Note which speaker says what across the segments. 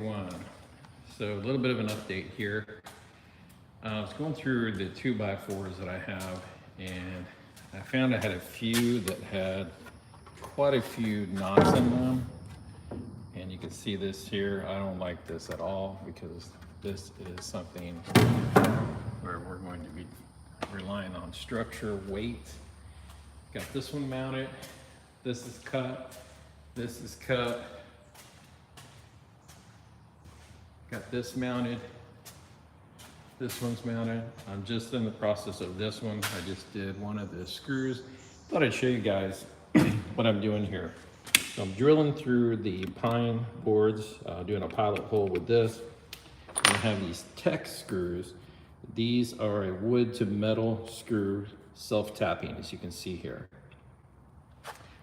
Speaker 1: One. So a little bit of an update here. I was going through the 2x4s that I have, and I found I had a few that had quite a few knots in them. And you can see this here. I don't like this at all because this is something where we're going to be relying on structure, weight. Got this one mounted. This is cut. This is cut. Got this mounted. This one's mounted. I'm just in the process of this one. I just did one of the screws. Thought I'd show you guys what I'm doing here. So I'm drilling through the pine boards, doing a pilot hole with this. I have these Tech screws. These are a wood to metal screw, self-tapping, as you can see here.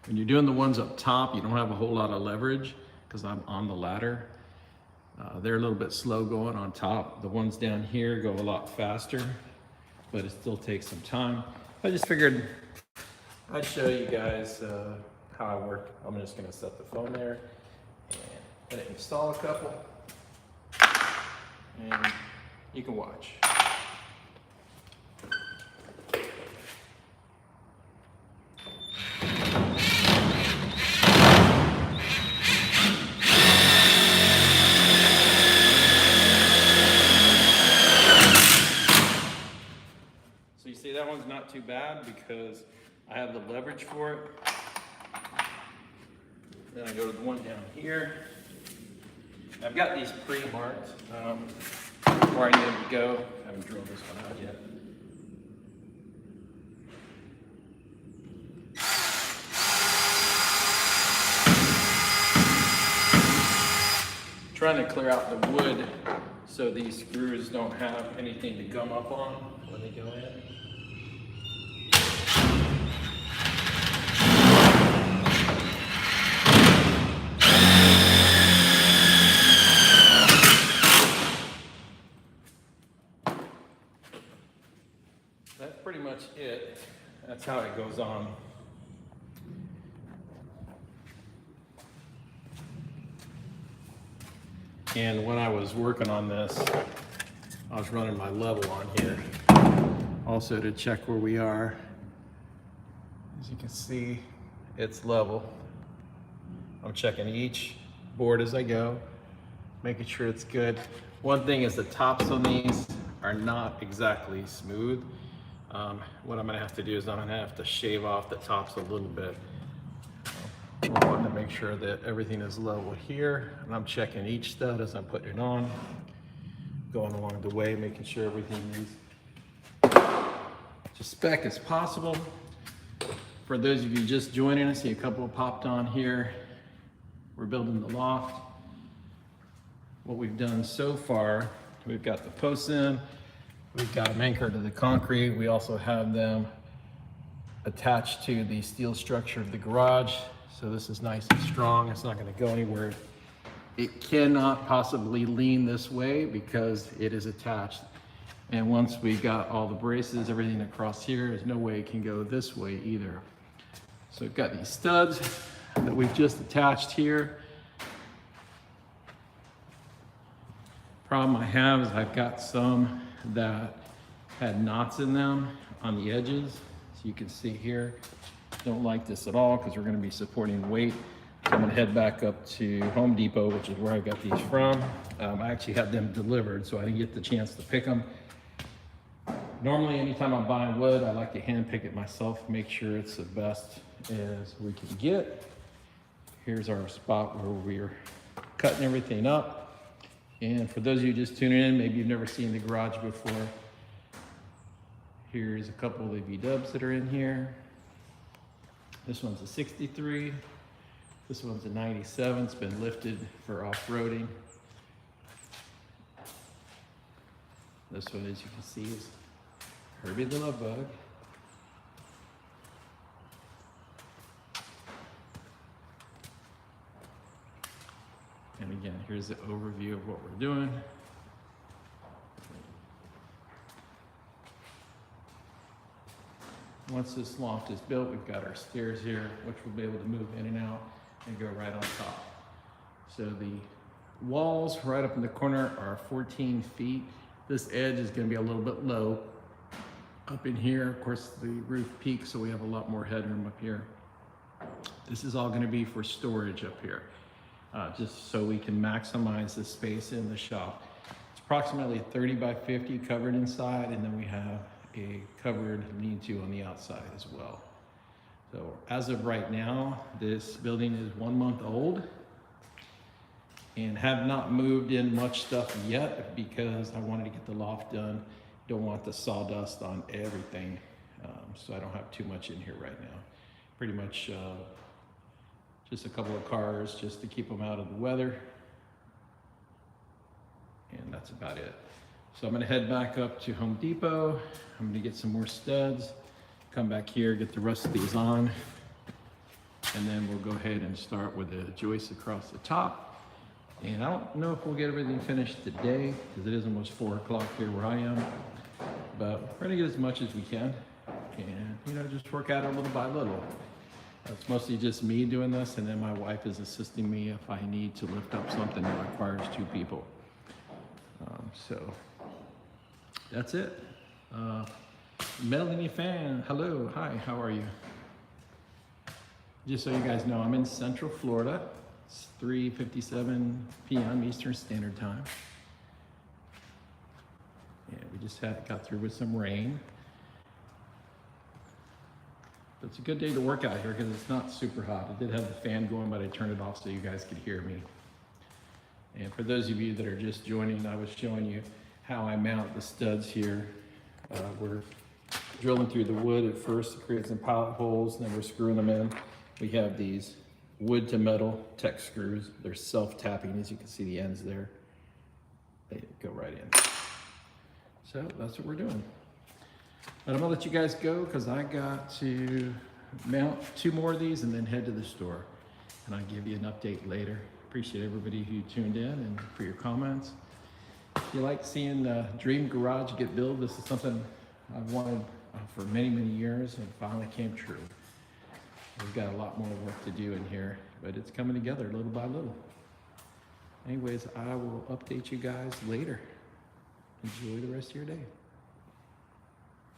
Speaker 1: When you're doing the ones up top, you don't have a whole lot of leverage because I'm on the ladder. They're a little bit slow going on top. The ones down here go a lot faster, but it still takes some time. I just figured I'd show you guys how I work. I'm just gonna set the phone there and let it install a couple, and you can watch. So you see that one's not too bad because I have the leverage for it. Then I go to the one down here. I've got these pre-marked where I need them to go. I haven't drilled this one out yet. Trying to clear out the wood so these screws don't have anything to gum up on when they go in. That's pretty much it. That's how it goes on. And when I was working on this, I was running my level on here. Also to check where we are. As you can see, it's level. I'm checking each board as I go, making sure it's good. One thing is the tops on these are not exactly smooth. What I'm gonna have to do is I'm gonna have to shave off the tops a little bit. I want to make sure that everything is level here, and I'm checking each stud as I'm putting it on, going along the way, making sure everything is to spec as possible. For those of you just joining us, see a couple popped on here. We're building the loft. What we've done so far, we've got the posts in, we've got them anchored to the concrete. We also have them attached to the steel structure of the garage. So this is nice and strong. It's not going to go anywhere. It cannot possibly lean this way because it is attached. And once we got all the braces, everything across here, there's no way it can go this way either. So we've got these studs that we've just attached here. Problem I have is I've got some that had knots in them on the edges. So you can see here. Don't like this at all because we're going to be supporting weight. So I'm going to head back up to Home Depot, which is where I got these from. I actually had them delivered, so I didn't get the chance to pick them. Normally, anytime I'm buying wood, I like to hand pick it myself, make sure it's the best as we can get. Here's our spot where we're cutting everything up. And for those of you just tuning in, maybe you've never seen the garage before. Here's a couple of the V-dubs that are in here. This one's a 63. This one's a 97. It's been lifted for off-roading. This one, as you can see, is Herbie the Love Bug. And again, here's the overview of what we're doing. Once this loft is built, we've got our stairs here, which we'll be able to move in and out and go right on top. So the Walls right up in the corner are 14 feet. This edge is going to be a little bit low up in here. Of course, the roof peaks, so we have a lot more headroom up here. This is all going to be for storage up here, just so we can maximize the space in the shop. It's approximately 30 by 50 covered inside, and then we have a covered lean-to on the outside as well. So as of right now, this building is 1 month old and have not moved in much stuff yet because I wanted to get the loft done. Don't want the sawdust on everything, so I don't have too much in here right now. Pretty much just a couple of cars just to keep them out of the weather, and that's about it. So I'm gonna head back up to Home Depot. I'm gonna get some more studs, come back here, get the rest of these on, and then we'll go ahead and start with the joists across the top. And I don't know if we'll get everything finished today because it is almost 4 o'clock here where I am, but we're gonna get as much as we can and, you know, just work at it little by little. It's mostly just me doing this, and then my wife is assisting me if I need to lift up something that requires 2 people. So that's it. Melanie Fan, hello, hi, how are you? Just so you guys know, I'm in Central Florida. It's 3:57 p.m. Eastern Standard Time. Yeah, we just got through with some rain. But it's a good day to work out here because it's not super hot. I did have the fan going, but I turned it off so you guys could hear me. And for those of you that are just joining, I was showing you how I mount the studs here. We're drilling through the wood at first to create some pilot holes, and then we're screwing them in. We have these wood to metal Tech screws. They're self-tapping, as you can see the ends there. They go right in. So that's what we're doing. But I'm gonna let you guys go because I got to mount 2 more of these and then head to the store. And I'll give you an update later. Appreciate everybody who tuned in and for your comments. If you like seeing Dream Garage get built, this is something I've wanted for many, many years and finally came true. We've got a lot more work to do in here, but it's coming together little by little. Anyways, I will update you guys later. Enjoy the rest of your day.